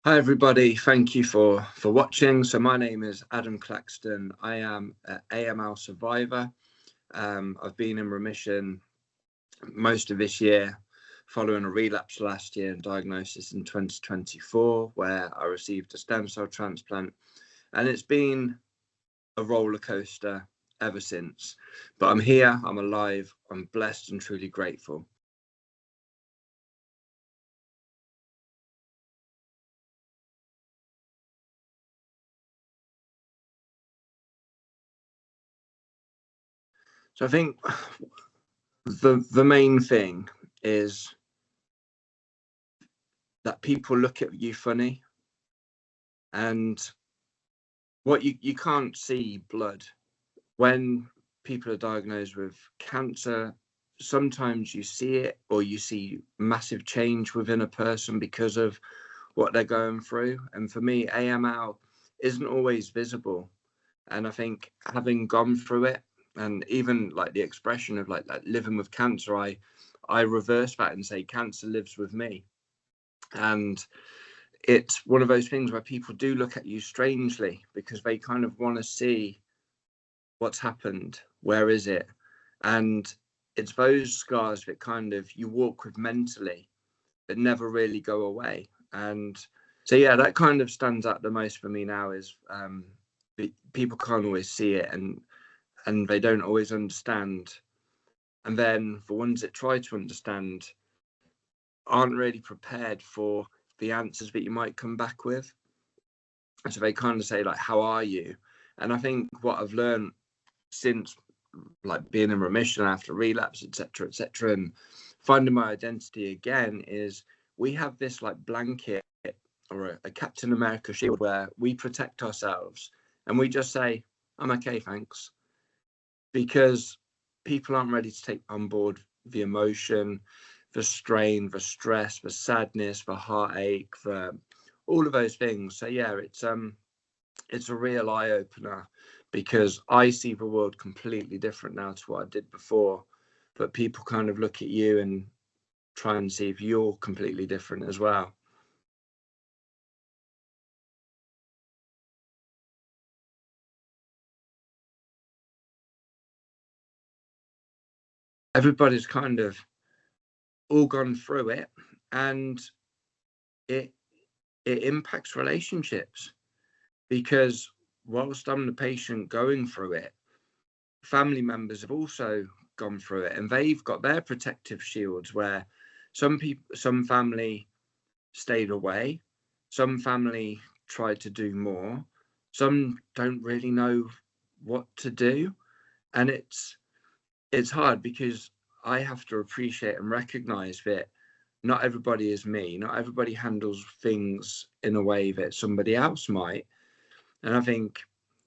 Hi everybody, thank you for watching. So my name is Adam Claxton. I am an AML survivor. I've been in remission most of this year following a relapse last year and diagnosis in 2024 where I received a stem cell transplant, and it's been a roller coaster ever since. But I'm here, I'm alive, I'm blessed and truly grateful. So I think the main thing is that people look at you funny, and what you can't see blood when people are diagnosed with cancer. Sometimes you see it, or you see massive change within a person because of what they're going through. And for me, AML isn't always visible. And I think having gone through it, and even like the expression of like living with cancer, I reverse that and say cancer lives with me. And it's one of those things where people do look at you strangely because they kind of want to see what's happened, where is it. And it's those scars that kind of you walk with mentally that never really go away. And so yeah, that kind of stands out the most for me now is people can't always see it, and they don't always understand. And then the ones that try to understand aren't really prepared for the answers that you might come back with. And so they kind of say like, how are you? And I think what I've learned since like being in remission after relapse, etc., and finding my identity again is we have this like blanket or a Captain America shield where we protect ourselves and we just say, I'm okay, thanks. Because people aren't ready to take on board the emotion, the strain, the stress, the sadness, the heartache, the all of those things. So yeah, it's a real eye opener because I see the world completely different now to what I did before. But people kind of look at you and try and see if you're completely different as well. Everybody's kind of all gone through it, and it it impacts relationships because whilst I'm the patient going through it, family members have also gone through it and they've got their protective shields where some family stayed away, some family tried to do more, some don't really know what to do. And it's hard because I have to appreciate and recognize that not everybody is me, not everybody handles things in a way that somebody else might. And I think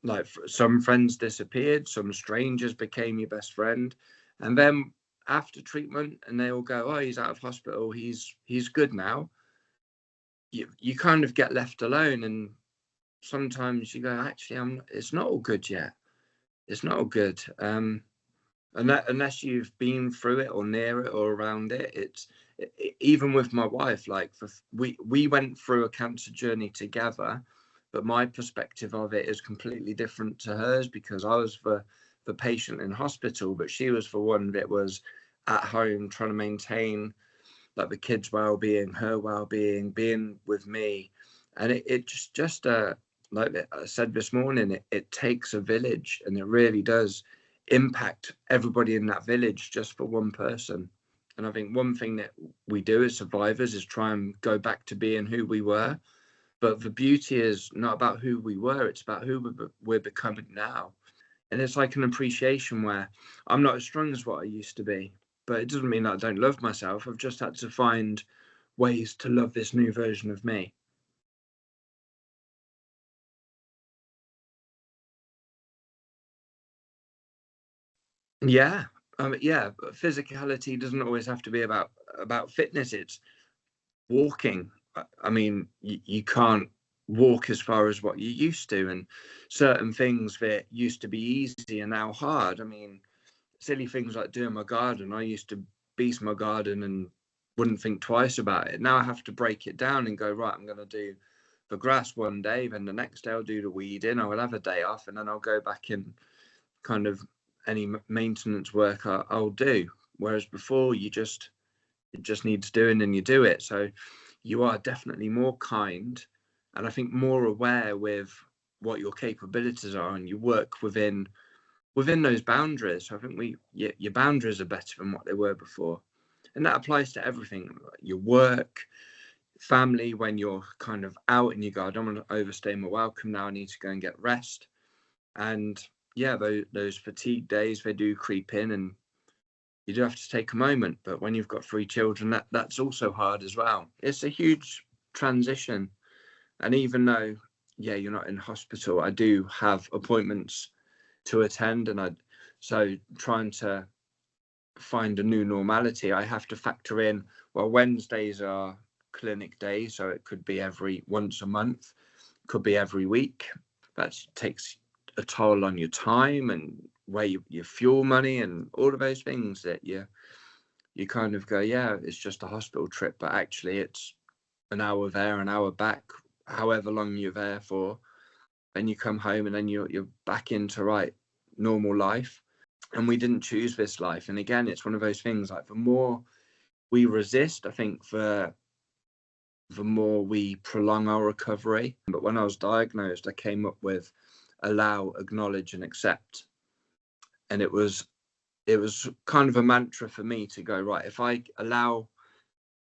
like some friends disappeared, some strangers became your best friend, and then after treatment and they all go, oh, he's out of hospital, he's good now. You kind of get left alone, and sometimes you go, actually, it's not all good yet. It's not all good. And that, unless you've been through it or near it or around it, even with my wife, like we went through a cancer journey together, but my perspective of it is completely different to hers because I was the patient in hospital, but she was the one that was at home trying to maintain like the kids' well-being, her well-being, being with me. And it just like I said this morning, it takes a village, and it really does impact everybody in that village just for one person. And I think one thing that we do as survivors is try and go back to being who we were. But the beauty is not about who we were, it's about who we're becoming now. And it's like an appreciation where I'm not as strong as what I used to be, but it doesn't mean that I don't love myself. I've just had to find ways to love this new version of me. Yeah. Yeah, physicality doesn't always have to be about fitness. It's walking. I mean, you can't walk as far as what you used to, and certain things that used to be easy are now hard. I mean, silly things like doing my garden. I used to beast my garden and wouldn't think twice about it. Now I have to break it down and go, right, I'm going to do the grass one day, then the next day I'll do the weeding, I will have a day off, and then I'll go back in kind of any maintenance work I'll do. Whereas before, it just needs doing and you do it. So you are definitely more kind, and I think more aware with what your capabilities are, and you work within those boundaries. So I think your boundaries are better than what they were before, and that applies to everything: your work, family. When you're kind of out and you go, I don't want to overstay my welcome now, I need to go and get rest. And yeah, those fatigue days, they do creep in, and you do have to take a moment. But when you've got 3 children, that's also hard as well. It's a huge transition. And even though, yeah, you're not in hospital, I do have appointments to attend, and so trying to find a new normality, I have to factor in, well, Wednesdays are clinic days, so it could be once a month, could be every week. That takes a toll on your time and where your fuel money and all of those things that you kind of go, yeah, it's just a hospital trip, but actually it's an hour there, an hour back, however long you're there for. Then you come home, and then you're back into normal life. And we didn't choose this life. And again, it's one of those things, like, the more we resist, I think the more we prolong our recovery. But when I was diagnosed, I came up with allow, acknowledge, and accept. And it was kind of a mantra for me to go, right, if I allow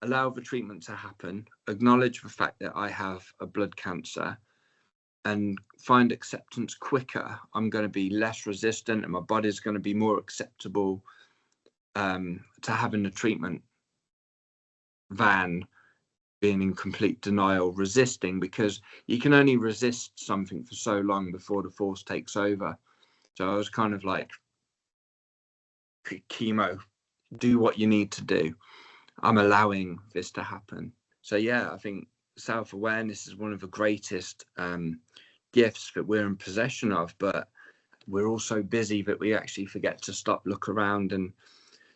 the treatment to happen, acknowledge the fact that I have a blood cancer, and find acceptance quicker, I'm going to be less resistant, and my body's going to be more acceptable to having the treatment than being in complete denial, resisting, because you can only resist something for so long before the force takes over. So I was kind of like, chemo, do what you need to do. I'm allowing this to happen. So yeah, I think self-awareness is one of the greatest gifts that we're in possession of, but we're all so busy that we actually forget to stop, look around, and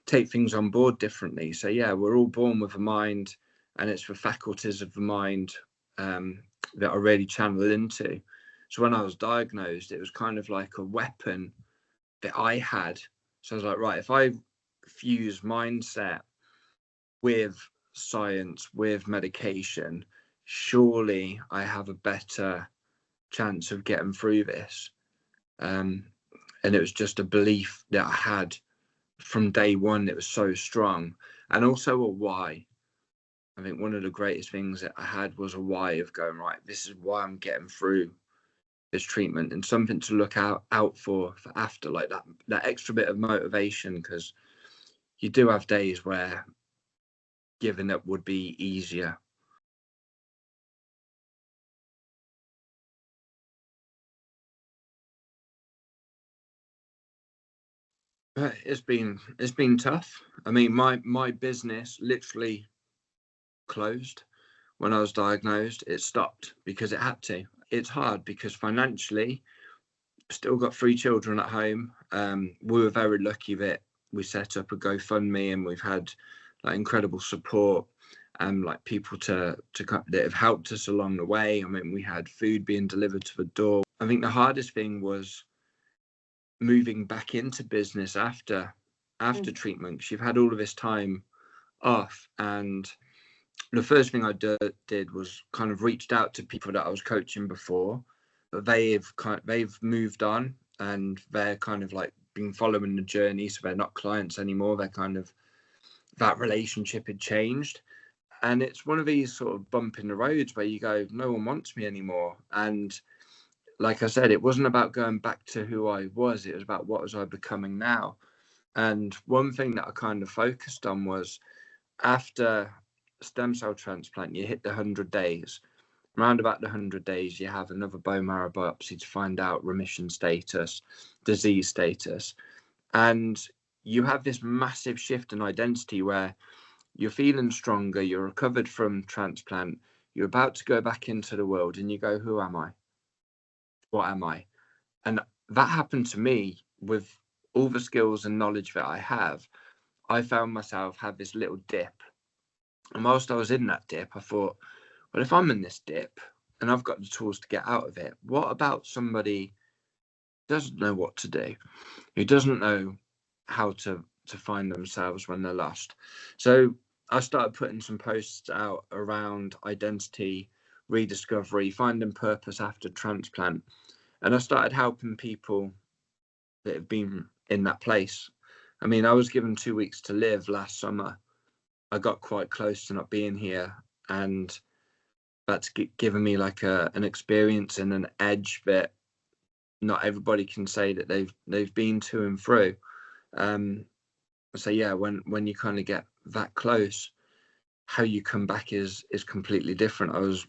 take things on board differently. So yeah, we're all born with a mind, and it's the faculties of the mind that I really channel into. So when I was diagnosed, it was kind of like a weapon that I had. So I was like, right, if I fuse mindset with science, with medication, surely I have a better chance of getting through this. And it was just a belief that I had from day one. It was so strong. And also a why. I think one of the greatest things that I had was a why of going, right, this is why I'm getting through this treatment, and something to look out for after, like that extra bit of motivation, because you do have days where giving up would be easier. But it's been tough. I mean, my business literally closed when I was diagnosed. It stopped because it had to. It's hard because financially, still got 3 children at home. We were very lucky that we set up a GoFundMe, and we've had incredible support and people that have helped us along the way. I mean, we had food being delivered to the door. I think the hardest thing was moving back into business after treatment, because you've had all of this time off. And the first thing I did was kind of reached out to people that I was coaching before, but they've moved on, and they're kind of been following the journey, so they're not clients anymore. They're kind of, that relationship had changed. And it's one of these sort of bump in the roads where you go, no one wants me anymore. And like I said, it wasn't about going back to who I was. It was about what was I becoming now. And one thing that I kind of focused on was, after stem cell transplant, you hit the 100 days. Around about the 100 days, you have another bone marrow biopsy to find out remission status, disease status. And you have this massive shift in identity where you're feeling stronger, you're recovered from transplant, you're about to go back into the world, and you go, who am I? What am I? And that happened to me with all the skills and knowledge that I have. I found myself had this little dip. And whilst I was in that dip, I thought, well, if I'm in this dip, and I've got the tools to get out of it. What about somebody who doesn't know what to do, who doesn't know how to find themselves when they're lost? So I started putting some posts out around identity rediscovery, finding purpose after transplant, and I started helping people that have been in that place. I mean, I was given 2 weeks to live last summer. I got quite close to not being here, and that's given me like an experience and an edge that not everybody can say that they've been to and through. So yeah, when you kind of get that close, how you come back is completely different. I was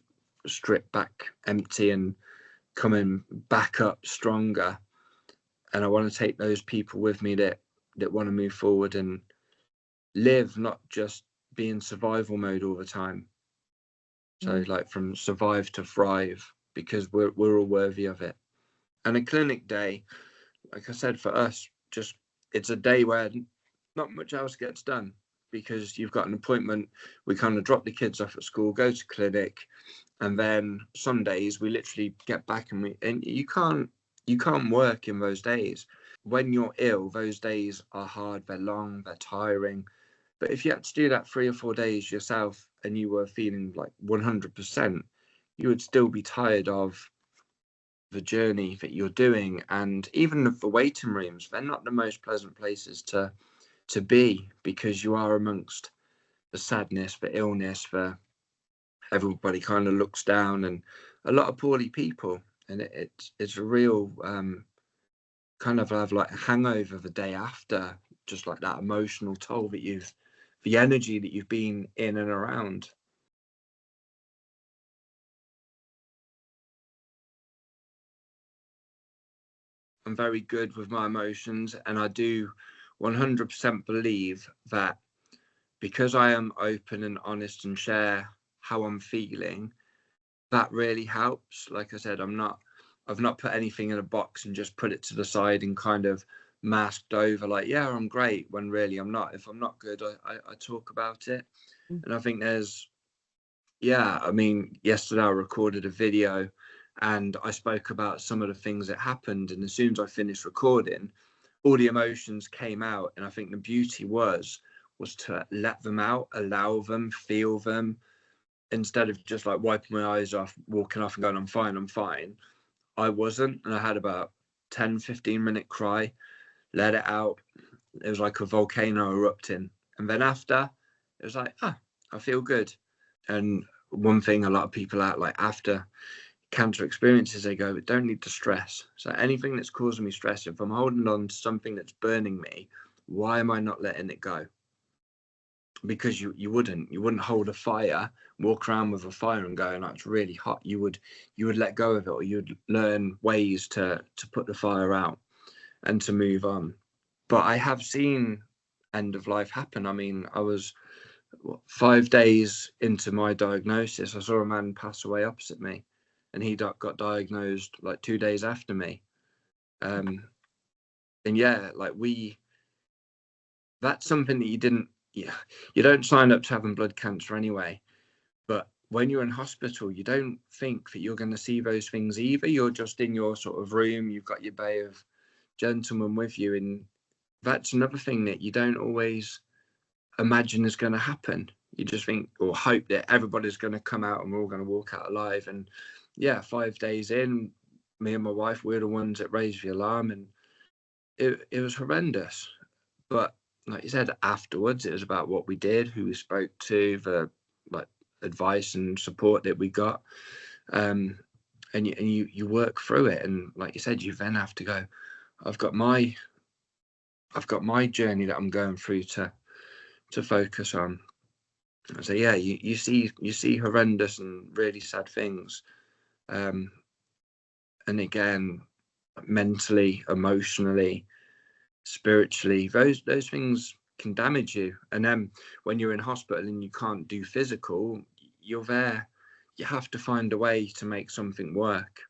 stripped back empty and coming back up stronger, and I want to take those people with me that want to move forward and live, not just be in survival mode all the time. So like from survive to thrive, because we're all worthy of it. And a clinic day, like I said, for us, just it's a day where not much else gets done, because you've got an appointment. We kind of drop the kids off at school, go to clinic, and then some days we literally get back and you can't work in those days. When you're ill, those days are hard, they're long, they're tiring. But if you had to do that 3 or 4 days yourself and you were feeling like 100%, you would still be tired of the journey that you're doing. And even the waiting rooms, they're not the most pleasant places to be, because you are amongst the sadness, the illness, everybody kind of looks down, and a lot of poorly people. And it's a real kind of have like a hangover the day after, just like that emotional toll that the energy that you've been in and around. I'm very good with my emotions, and I do 100% believe that because I am open and honest and share how I'm feeling, that really helps. Like I said, I've not put anything in a box and just put it to the side and kind of masked over like, yeah, I'm great, when really I'm not. If I'm not good, I talk about it. And I think I mean, yesterday I recorded a video and I spoke about some of the things that happened, and as soon as I finished recording, all the emotions came out. And I think the beauty was to let them out, allow them, feel them, instead of just like wiping my eyes off, walking off and going, I'm fine. I wasn't, and I had about 10-15 minute cry, let it out. It was like a volcano erupting. And then after, it was like, I feel good. And one thing a lot of people out like after cancer experiences, they go, don't need to stress. So anything that's causing me stress, if I'm holding on to something that's burning me, why am I not letting it go? Because you wouldn't hold a fire, walk around with a fire and go, oh, it's really hot. You would let go of it, or you'd learn ways to put the fire out and to move on. But I have seen end of life happen. I mean, I was 5 days into my diagnosis, I saw a man pass away opposite me, and he got diagnosed like 2 days after me. And yeah, like that's something that you don't sign up to having blood cancer anyway. But when you're in hospital, you don't think that you're going to see those things either. You're just in your sort of room, you've got your bay of gentlemen with you, and that's another thing that you don't always imagine is going to happen. You just think or hope that everybody's going to come out and we're all going to walk out alive. And yeah, 5 days in, me and my wife, we're the ones that raised the alarm, and it was horrendous. But like you said, afterwards, it was about what we did, who we spoke to, the like advice and support that we got, and you work through it. And like you said, you then have to go, I've got my journey that I'm going through to focus on. So yeah, you see horrendous and really sad things, and again, mentally, emotionally, spiritually, those things can damage you. And then when you're in hospital and you can't do physical, you're there, you have to find a way to make something work.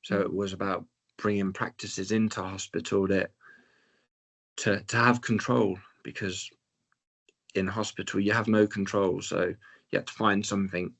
So it was about bringing practices into hospital that to have control, because in hospital you have no control. So you have to find something